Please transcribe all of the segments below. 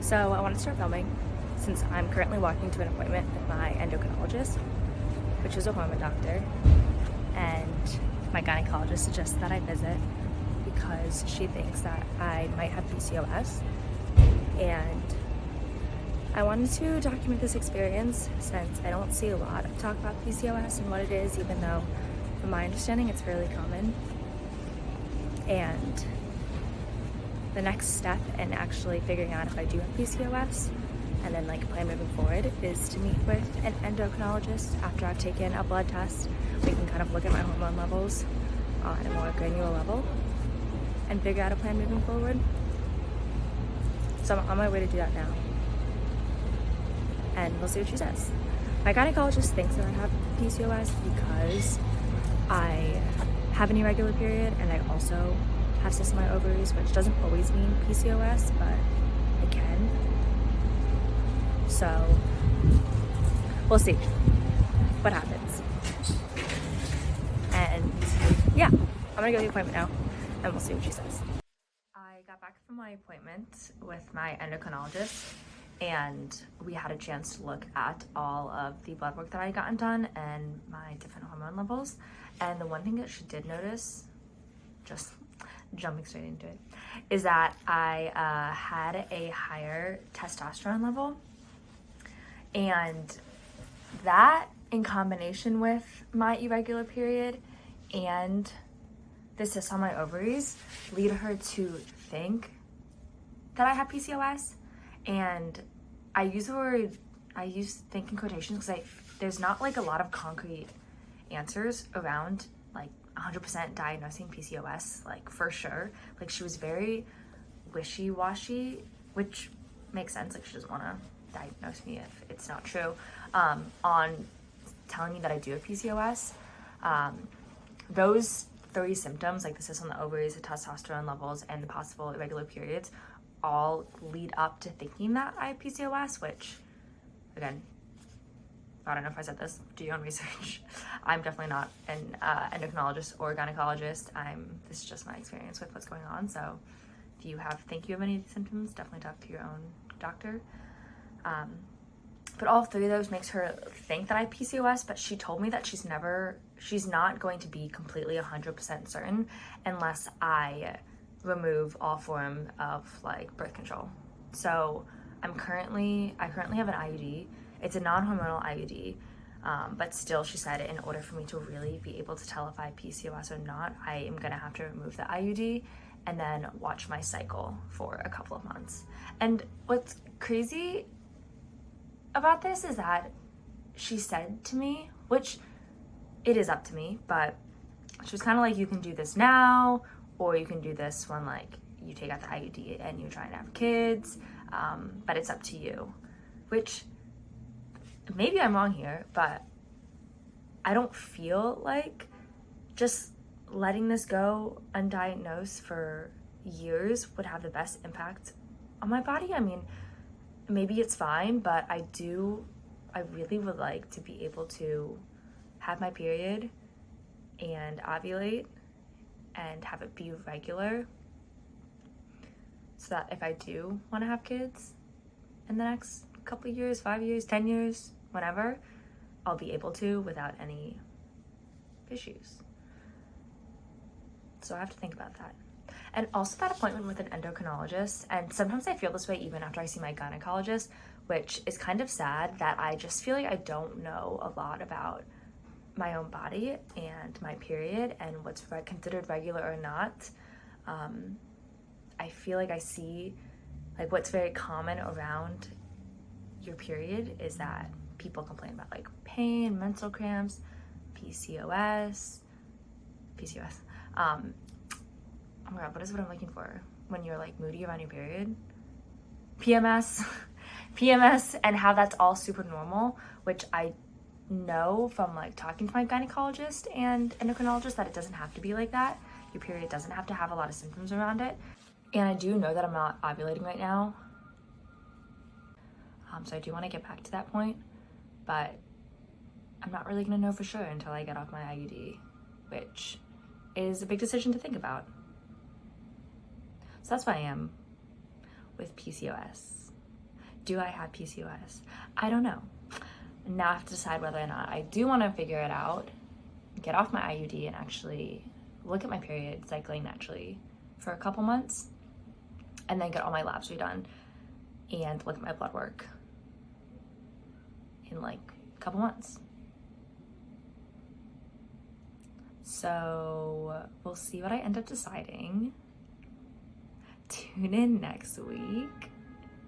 So I want to start filming since I'm currently walking to an appointment with my endocrinologist, which is a hormone doctor, and my gynecologist suggested that I visit because she thinks that I might have PCOS, and I wanted to document this experience since I don't see a lot of talk about PCOS and what it is, even though from my understanding it's fairly common. And the next step in actually figuring out if I do have PCOS and then like plan moving forward is to meet with an endocrinologist after I've taken a blood test. We can kind of look at my hormone levels on a more granular level and figure out a plan moving forward. So I'm on my way to do that now, and we'll see what she says. My gynecologist thinks that I have PCOS because I have an irregular period and I also have cysts in my ovaries, which doesn't always mean PCOS, but it can. So we'll see what happens. And yeah, I'm gonna go to the appointment now and we'll see what she says. I got back from my appointment with my endocrinologist and we had a chance to look at all of the blood work that I had gotten done and my different hormone levels. And the one thing that she did notice, just jumping straight into it, is that I had a higher testosterone level, and that in combination with my irregular period and the cysts on my ovaries lead her to think that I have PCOS. And I use think in quotations because there's not like a lot of concrete answers around like 100% diagnosing PCOS, like for sure. Like she was very wishy-washy, which makes sense. Like she doesn't want to diagnose me if it's not true, on telling me that I do have PCOS. Those 3 symptoms, like the cysts on the ovaries, the testosterone levels, and the possible irregular periods, all lead up to thinking that I have PCOS, which, again, I don't know if I said this, do your own research. I'm definitely not an endocrinologist or gynecologist. This is just my experience with what's going on. So if you think you have any of these symptoms, definitely talk to your own doctor. But all 3 of those makes her think that I have PCOS, but she told me that she's not going to be completely 100% certain unless I remove all form of like birth control. So I currently have an IUD. It's a non-hormonal IUD, but still, she said in order for me to really be able to tell if I have PCOS or not, I am gonna have to remove the IUD and then watch my cycle for a couple of months. And what's crazy about this is that she said to me, which it is up to me, but she was kind of like, you can do this now, or you can do this when like you take out the IUD and you're trying to have kids, but it's up to you. Which, maybe I'm wrong here, but I don't feel like just letting this go undiagnosed for years would have the best impact on my body. I mean, maybe it's fine, but I really would like to be able to have my period and ovulate and have it be regular, so that if I do want to have kids in the next couple of years, 5 years, 10 years, whenever, I'll be able to without any issues. So I have to think about that. And also that appointment with an endocrinologist, and sometimes I feel this way even after I see my gynecologist, which is kind of sad that I just feel like I don't know a lot about my own body and my period and what's considered regular or not. I feel like I see like what's very common around your period is that people complain about like pain, menstrual cramps, PCOS. Oh my god, what is what I'm looking for when you're like moody around your period? PMS, and how that's all super normal, which I know from like talking to my gynecologist and endocrinologist that it doesn't have to be like that. Your period doesn't have to have a lot of symptoms around it. And I do know that I'm not ovulating right now. So I do want to get back to that point, but I'm not really gonna know for sure until I get off my IUD, which is a big decision to think about. So that's why I am with PCOS. do I have PCOS? I don't know. Now I have to decide whether or not I do want to figure it out, get off my IUD, and actually look at my period cycling naturally for a couple months, and then get all my labs redone and look at my blood work in like a couple months. So we'll see what I end up deciding. Tune in next week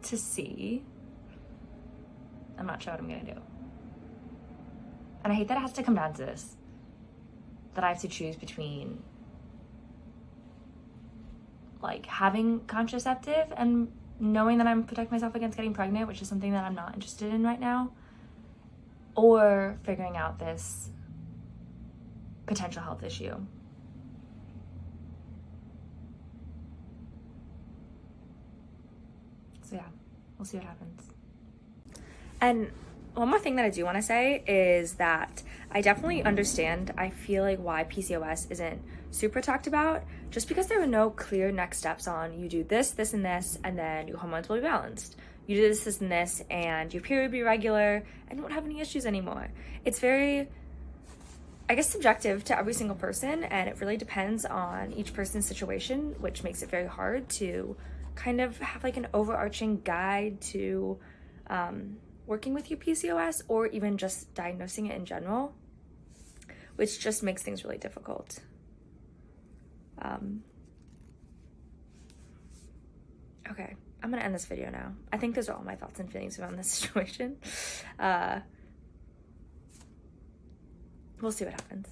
to see. I'm not sure what I'm gonna do. And I hate that it has to come down to this, that I have to choose between like having contraceptive and knowing that I'm protecting myself against getting pregnant, which is something that I'm not interested in right now, or figuring out this potential health issue. So yeah, we'll see what happens. And one more thing that I do want to say is that I definitely understand, I feel like, why PCOS isn't super talked about, just because there were no clear next steps on you do this, this, and this, and then your hormones will be balanced. You do this, this, and this, and your period will be regular, and you won't have any issues anymore. It's very, I guess, subjective to every single person, and it really depends on each person's situation, which makes it very hard to kind of have like an overarching guide to working with your PCOS, or even just diagnosing it in general, which just makes things really difficult. Okay, I'm gonna end this video now. I think those are all my thoughts and feelings around this situation. We'll see what happens.